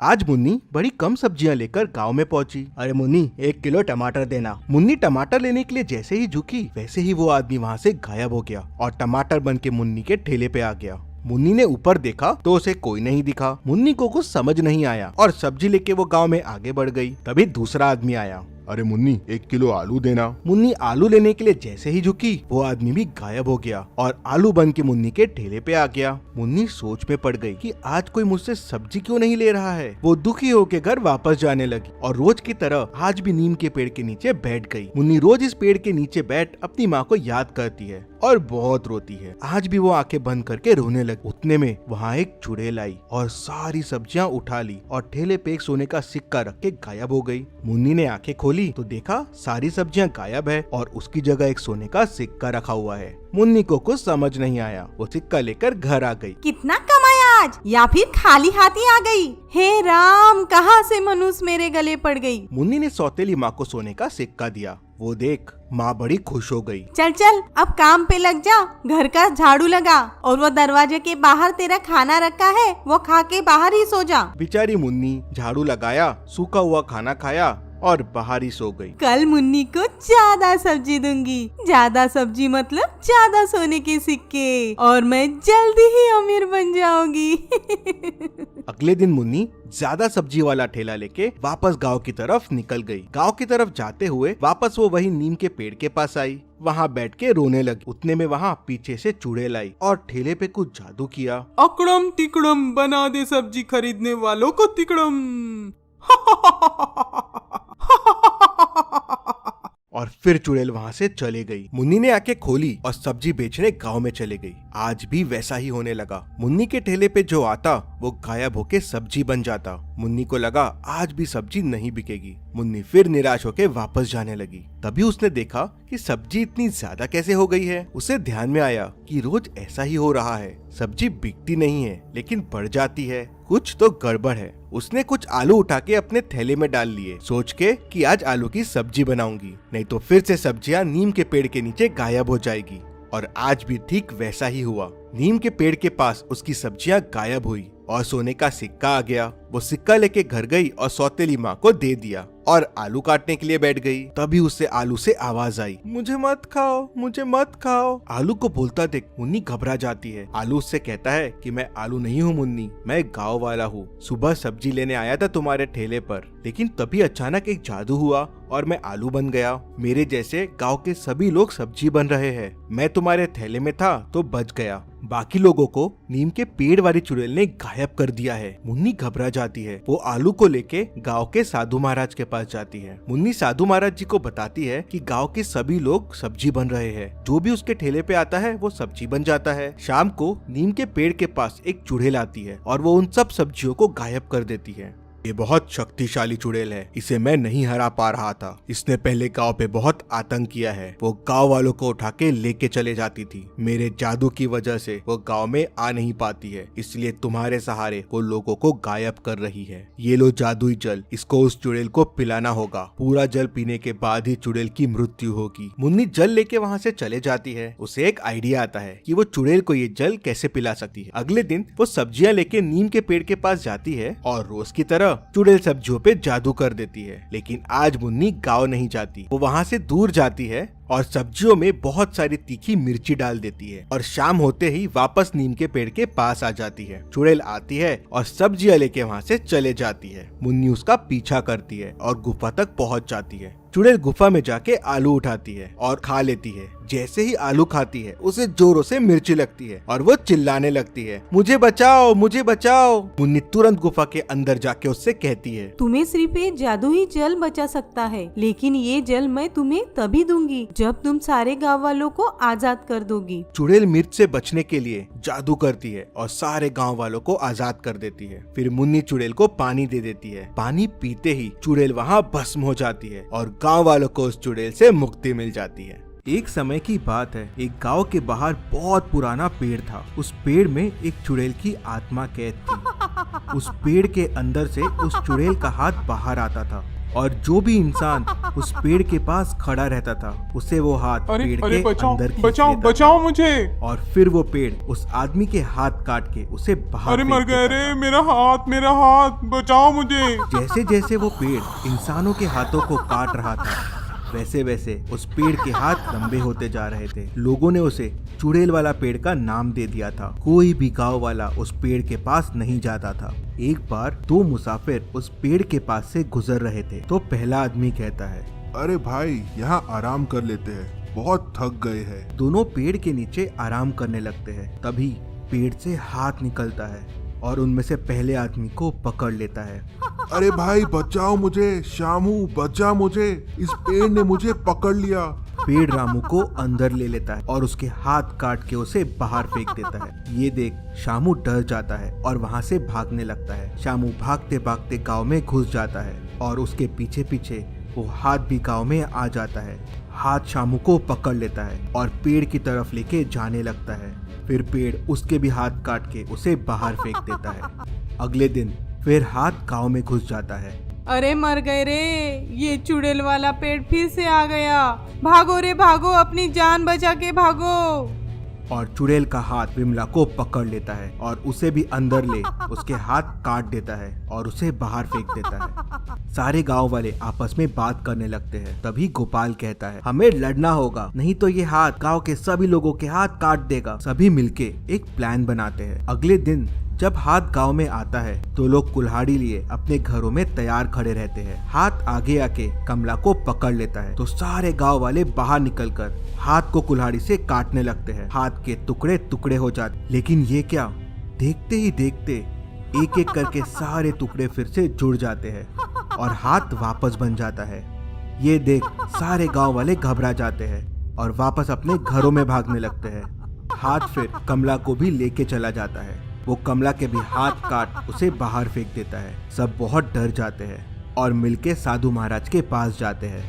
आज मुन्नी बड़ी कम सब्जियां लेकर गांव में पहुंची। अरे मुन्नी 1 किलो टमाटर देना। मुन्नी टमाटर लेने के लिए जैसे ही झुकी वैसे ही वो आदमी वहाँ से गायब हो गया और टमाटर बन के मुन्नी के ठेले पे आ गया। मुन्नी ने ऊपर देखा तो उसे कोई नहीं दिखा। मुन्नी को कुछ समझ नहीं आया और सब्जी लेके वो गांव में आगे बढ़ गई। तभी दूसरा आदमी आया। अरे मुन्नी 1 किलो आलू देना। मुन्नी आलू लेने के लिए जैसे ही झुकी वो आदमी भी गायब हो गया और आलू बन के मुन्नी के ठेले पे आ गया। मुन्नी सोच में पड़ गई कि आज कोई मुझसे सब्जी क्यों नहीं ले रहा है। वो दुखी होकर घर वापस जाने लगी और रोज की तरह आज भी नीम के पेड़ के नीचे बैठ गई। मुन्नी रोज इस पेड़ के नीचे बैठ अपनी माँ को याद करती है और बहुत रोती है। आज भी वो आंखें बंद करके रोने लगी। उतने में वहाँ एक चुड़ैल आई और सारी सब्जियां उठा ली और ठेले पे एक सोने का सिक्का रख के गायब हो गई। मुन्नी ने आंखें खोली तो देखा सारी सब्जियां गायब है और उसकी जगह एक सोने का सिक्का रखा हुआ है। मुन्नी को कुछ समझ नहीं आया। वो सिक्का लेकर घर आ गई। कितना कमाया आज, या फिर खाली हाथी आ गई। हे राम, कहाँ से मनुष्य मेरे गले पड़ गई। मुन्नी ने सौतेली माँ को सोने का सिक्का दिया। वो देख माँ बड़ी खुश हो गई। चल चल अब काम पे लग जा, घर का झाड़ू लगा और वो दरवाजे के बाहर तेरा खाना रखा है वो खा के बाहर ही सो जा। बेचारी मुन्नी झाड़ू लगाया, सूखा हुआ खाना खाया और बाहर ही सो गई। कल मुन्नी को ज्यादा सब्जी दूंगी। ज्यादा सब्जी मतलब ज्यादा सोने के सिक्के और मैं जल्दी ही अमीर बन जाऊंगी। अगले दिन मुन्नी ज्यादा सब्जी वाला ठेला लेके वापस गांव की तरफ निकल गई। गांव की तरफ जाते हुए वापस वो वही नीम के पेड़ के पास आई। वहाँ बैठ के रोने लगी। उतने में वहाँ पीछे से चुड़ैल आई और ठेले पे कुछ जादू किया। अकड़म तिकड़म बना दे सब्जी खरीदने वालों को तिकड़म। और फिर चुड़ैल वहाँ से चले गई। मुन्नी ने आंखें खोली और सब्जी बेचने गांव में चले गई। आज भी वैसा ही होने लगा। मुन्नी के ठेले पे जो आता वो गायब होके सब्जी बन जाता। मुन्नी को लगा आज भी सब्जी नहीं बिकेगी। मुन्नी फिर निराश होके वापस जाने लगी। तभी उसने देखा कि सब्जी इतनी ज्यादा कैसे हो गई है। उसे ध्यान में आया कि रोज ऐसा ही हो रहा है। सब्जी बिकती नहीं है लेकिन बढ़ जाती है। कुछ तो गड़बड़ है। उसने कुछ आलू उठा के अपने थैले में डाल लिए, सोच के कि आज आलू की सब्जी बनाऊंगी, नहीं तो फिर से सब्जियां नीम के पेड़ के नीचे गायब हो जाएगी। और आज भी ठीक वैसा ही हुआ। नीम के पेड़ के पास उसकी सब्जियां गायब हुई और सोने का सिक्का आ गया। वो सिक्का लेके घर गई और सौतेली माँ को दे दिया और आलू काटने के लिए बैठ गई। तभी उससे आलू से आवाज आई, मुझे मत खाओ, मुझे मत खाओ। आलू को बोलता देख मुन्नी घबरा जाती है। आलू उससे कहता है कि मैं आलू नहीं हूँ मुन्नी, मैं गाँव वाला हूँ। सुबह सब्जी लेने आया था तुम्हारे ठेले पर, लेकिन तभी अचानक एक जादू हुआ और मैं आलू बन गया। मेरे जैसे गाँव के सभी लोग सब्जी बन रहे हैं। मैं तुम्हारे थैले में था तो बच गया। बाकी लोगों को नीम के पेड़ वाली चुड़ैल ने गायब कर दिया है। मुन्नी घबरा जाती है। वो आलू को लेके गांव के साधु महाराज के पास जाती है। मुन्नी साधु महाराज जी को बताती है कि गांव के सभी लोग सब्जी बन रहे हैं। जो भी उसके ठेले पे आता है वो सब्जी बन जाता है। शाम को नीम के पेड़ के पास एक चुड़ैल आती है और वो उन सब सब्जियों को गायब कर देती है। ये बहुत शक्तिशाली चुड़ैल है, इसे मैं नहीं हरा पा रहा था। इसने पहले गांव पे बहुत आतंक किया है। वो गांव वालों को उठा के लेके चले जाती थी। मेरे जादू की वजह से वो गांव में आ नहीं पाती है, इसलिए तुम्हारे सहारे वो लोगों को गायब कर रही है। ये लो जादुई जल, इसको उस चुड़ैल को पिलाना होगा। पूरा जल पीने के बाद ही चुड़ैल की मृत्यु होगी। मुन्नी जल लेके वहाँ से चले जाती है। उसे एक आइडिया आता है कि वो चुड़ैल को ये जल कैसे पिला सकती है। अगले दिन वो सब्जियां लेके नीम के पेड़ के पास जाती है और रोज की तरह चुड़ैल सब्जियों पे जादू कर देती है। लेकिन आज मुन्नी गाँव नहीं जाती। वो वहाँ से दूर जाती है और सब्जियों में बहुत सारी तीखी मिर्ची डाल देती है और शाम होते ही वापस नीम के पेड़ के पास आ जाती है। चुड़ैल आती है और सब्जियां लेके वहाँ से चले जाती है। मुन्नी उसका पीछा करती है और गुफा तक पहुँच जाती है। चुड़ैल गुफा में जाके आलू उठाती है और खा लेती है। जैसे ही आलू खाती है उसे जोरों से मिर्ची लगती है और वो चिल्लाने लगती है, मुझे बचाओ, मुझे बचाओ। मुन्नी तुरंत गुफा के अंदर जाके उससे कहती है, तुम्हें सिर्फ ये जादू ही जल बचा सकता है, लेकिन ये जल मैं तुम्हें तभी दूंगी जब तुम सारे गाँव वालों को आजाद कर दोगी। चुड़ैल मिर्च से बचने के लिए जादू करती है और सारे गाँव वालों को आजाद कर देती है। फिर मुन्नी चुड़ैल को पानी दे देती है। पानी पीते ही चुड़ैल वहाँ भस्म हो जाती है और गाँव वालों को उस चुड़ैल से मुक्ति मिल जाती है। एक समय की बात है, एक गांव के बाहर बहुत पुराना पेड़ था। उस पेड़ में एक चुड़ैल की आत्मा कैद थी। उस पेड़ के अंदर से उस चुड़ैल का हाथ बाहर आता था। और जो भी इंसान उस पेड़ के पास खड़ा रहता था उसे वो हाथ अरे पेड़ अरे के बचाओ अंदर खींच बचाओ लेता बचाओ था। मुझे। और फिर वो पेड़ उस आदमी के हाथ काट के उसे बाहर अरे फेंक मर गए देता रे, था। मेरा हाथ बचाओ मुझे। जैसे जैसे वो पेड़ इंसानों के हाथों को काट रहा था वैसे वैसे उस पेड़ के हाथ लंबे होते जा रहे थे। लोगों ने उसे चुड़ैल वाला पेड़ का नाम दे दिया था। कोई भी गांव वाला उस पेड़ के पास नहीं जाता था। एक बार दो मुसाफिर उस पेड़ के पास से गुजर रहे थे तो पहला आदमी कहता है, अरे भाई यहाँ आराम कर लेते हैं, बहुत थक गए हैं। दोनों पेड़ के नीचे आराम करने लगते हैं। तभी पेड़ से हाथ निकलता है और उनमें से पहले आदमी को पकड़ लेता है। अरे भाई बचाओ मुझे, शामू बचा मुझे, इस पेड़ ने मुझे पकड़ लिया। पेड़ रामू को अंदर ले लेता है और उसके हाथ काट के उसे बाहर फेंक देता है। ये देख शामू डर जाता है और वहाँ से भागने लगता है। शामू भागते भागते गांव में घुस जाता है और उसके पीछे पीछे वो हाथ भी गांव में आ जाता है। हाथ शामू को पकड़ लेता है और पेड़ की तरफ लेके जाने लगता है। फिर पेड़ उसके भी हाथ काट के उसे बाहर फेंक देता है। अगले दिन फिर हाथ गांव में घुस जाता है। अरे मर गए रे, ये चुड़ैल वाला पेड़ फिर से आ गया। भागो रे भागो, अपनी जान बचा के भागो। और चुड़ैल का हाथ विमला को पकड़ लेता है और उसे भी अंदर ले उसके हाथ काट देता है और उसे बाहर फेंक देता है। सारे गांव वाले आपस में बात करने लगते हैं। तभी गोपाल कहता है, हमें लड़ना होगा, नहीं तो ये हाथ गांव के सभी लोगों के हाथ काट देगा। सभी मिलके एक प्लान बनाते हैं। अगले दिन जब हाथ गांव में आता है तो लोग कुल्हाड़ी लिए अपने घरों में तैयार खड़े रहते हैं। हाथ आगे आके कमला को पकड़ लेता है तो सारे गांव वाले बाहर निकलकर हाथ को कुल्हाड़ी से काटने लगते हैं। हाथ के टुकड़े टुकड़े हो जाते, लेकिन ये क्या, देखते ही देखते एक एक करके सारे टुकड़े फिर से जुड़ जाते हैं और हाथ वापस बन जाता है। ये देख सारे गांव वाले घबरा जाते हैं और वापस अपने घरों में भागने लगते हैं। हाथ फिर कमला को भी लेके चला जाता है। वो कमला के भी हाथ काट उसे बाहर फेंक देता है। सब बहुत डर जाते हैं और मिलके साधु महाराज के पास जाते हैं।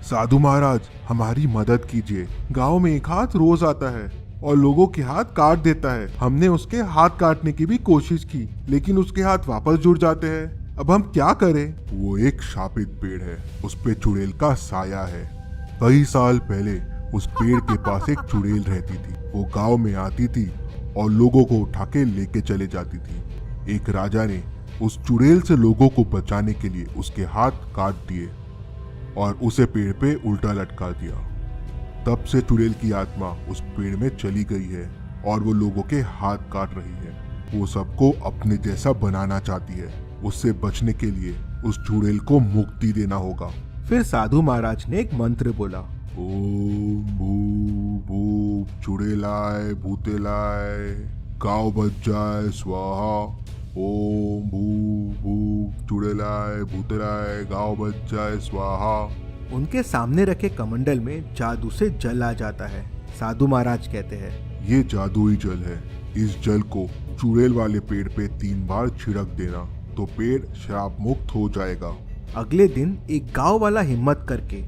साधु महाराज हमारी मदद कीजिए, गांव में एक हाथ रोज आता है और लोगों के हाथ काट देता है। हमने उसके हाथ काटने की भी कोशिश की लेकिन उसके हाथ वापस जुड़ जाते हैं। अब हम क्या करें? वो एक शापित पेड़ है, उस पे चुड़ैल का साया है। कई साल पहले उस पेड़ के पास एक चुड़ैल रहती थी। वो गांव में आती थी और लोगों को उठा के लेके चले जाती थी। एक राजा ने उस चुड़ैल से लोगों को बचाने के लिए उसके हाथ काट दिए और उसे पेड़ पे उल्टा लटका दिया। तब से चुड़ैल की आत्मा उस पेड़ में चली गई है और वो लोगों के हाथ काट रही है। वो सबको अपने जैसा बनाना चाहती है। उससे बचने के लिए उस चुड़ैल को मुक्ति देना होगा। फिर साधु महाराज ने एक मंत्र बोला, ओम भू भू चुड़ैलाय भूतेलाय गाँव बच जाए स्वाहा। ओम भू भू चुड़ैलाय भूतेलाय गाँव बच जाए स्वाहा। उनके सामने रखे कमंडल में जादू से जल आ जाता है। साधु महाराज कहते हैं, ये जादुई जल है। इस जल को चुड़ैल वाले पेड़ पे 3 बार छिड़क देना तो पेड़ श्राप मुक्त हो जाएगा। अगले दिन एक गांव वाला हिम्मत करके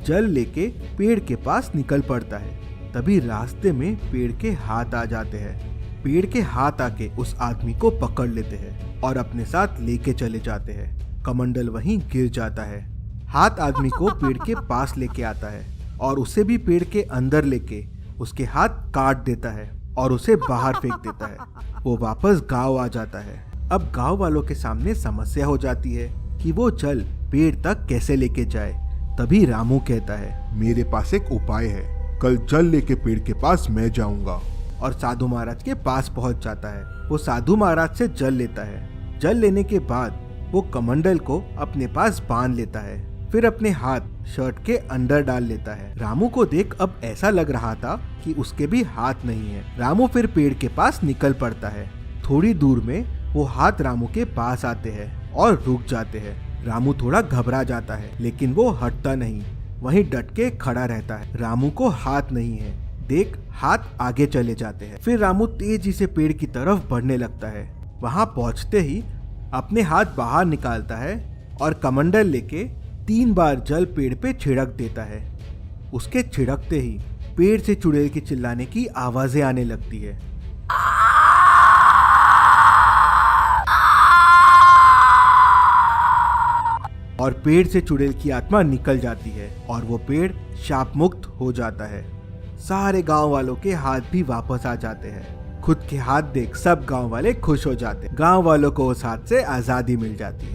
जल लेके पेड़ के पास निकल पड़ता है। तभी रास्ते में पेड़ के हाथ आ जाते हैं। पेड़ के हाथ आके उस आदमी को पकड़ लेते हैं और अपने साथ लेके चले जाते हैं। कमंडल वहीं गिर जाता है। हाथ आदमी को पेड़ के पास लेके आता है और उसे भी पेड़ के अंदर लेके उसके हाथ काट देता है और उसे बाहर फेंक देता है। वो वापस गांव आ जाता है। अब गांव वालों के सामने समस्या हो जाती है कि वो जल पेड़ तक कैसे लेके जाए। तभी रामू कहता है, मेरे पास एक उपाय है। कल जल लेके पेड़ के पास मैं जाऊंगा। और साधु महाराज के पास पहुंच जाता है। वो साधु महाराज से जल लेता है। जल लेने के बाद वो कमंडल को अपने पास बांध लेता है। फिर अपने हाथ शर्ट के अंदर डाल लेता है। रामू को देख अब ऐसा लग रहा था कि उसके भी हाथ नहीं है। रामू फिर पेड़ के पास निकल पड़ता है। थोड़ी दूर में वो हाथ रामू के पास आते हैं और रुक जाते हैं। रामू थोड़ा घबरा जाता है लेकिन वो हटता नहीं, वहीं डट के खड़ा रहता है। रामू को हाथ नहीं है। देख हाथ आगे चले जाते हैं। फिर रामू तेजी से पेड़ की तरफ बढ़ने लगता है। वहां पहुंचते ही अपने हाथ बाहर निकालता है और कमंडल लेके 3 बार जल पेड़ पे छिड़क देता है। उसके छिड़कते ही पेड़ से चुड़ैल की चिल्लाने की आवाजें आने लगती है। और पेड़ से चुड़ैल की आत्मा निकल जाती है और वो पेड़ शाप मुक्त हो जाता है। सारे गांव वालों के हाथ भी वापस आ जाते हैं। खुद के हाथ देख सब गांव वाले खुश हो जाते हैं। गांव वालों को उस हाथ से आजादी मिल जाती है।